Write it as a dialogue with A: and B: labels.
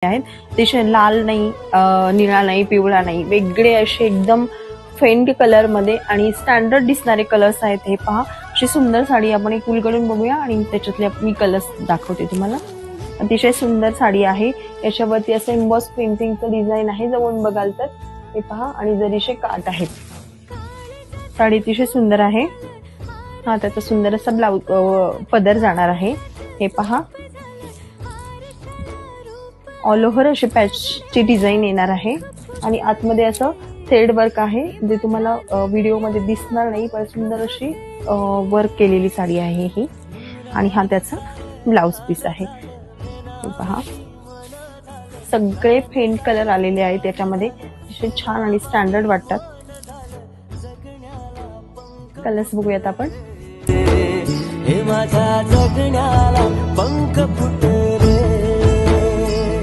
A: आहेत. अतिशय लाल नाही, निळा नाही, पिवळा नाही, वेगळे असे एकदम फेंट कलर मध्ये आणि स्टँडर्ड दिसणारे कलर्स आहेत. हे पहा, अशी सुंदर साडी आपण एक उलगडून बघूया आणि त्याच्यातले मी कलर्स दाखवते तुम्हाला. अतिशय सुंदर साडी आहे. याच्यावरती असं एम्बॉस पेंटिंगचं डिझाईन आहे जवळून बघाल तर. हे पहा, आणि जरीशे काठ आहेत. साडी अतिशय सुंदर आहे. हा त्याचा सुंदर असा ब्लाउज पदर जाणार आहे. हे पहा, ऑल ओव्हर अशी पॅचची डिझाईन येणार आहे आणि आतमध्ये असं थ्रेड वर्क आहे जे तुम्हाला व्हिडिओमध्ये दिसणार नाही, पण सुंदर अशी वर्क केलेली साडी आहे ही. आणि हा त्याचा ब्लाउज पीस आहे. पहा, सगळे फेंट कलर आलेले आहेत त्याच्यामध्ये, असे छान आणि स्टँडर्ड वाटतात. कलर्स बघूयात आपण.
B: हे माझ्या जगण्याला पंख फुटले.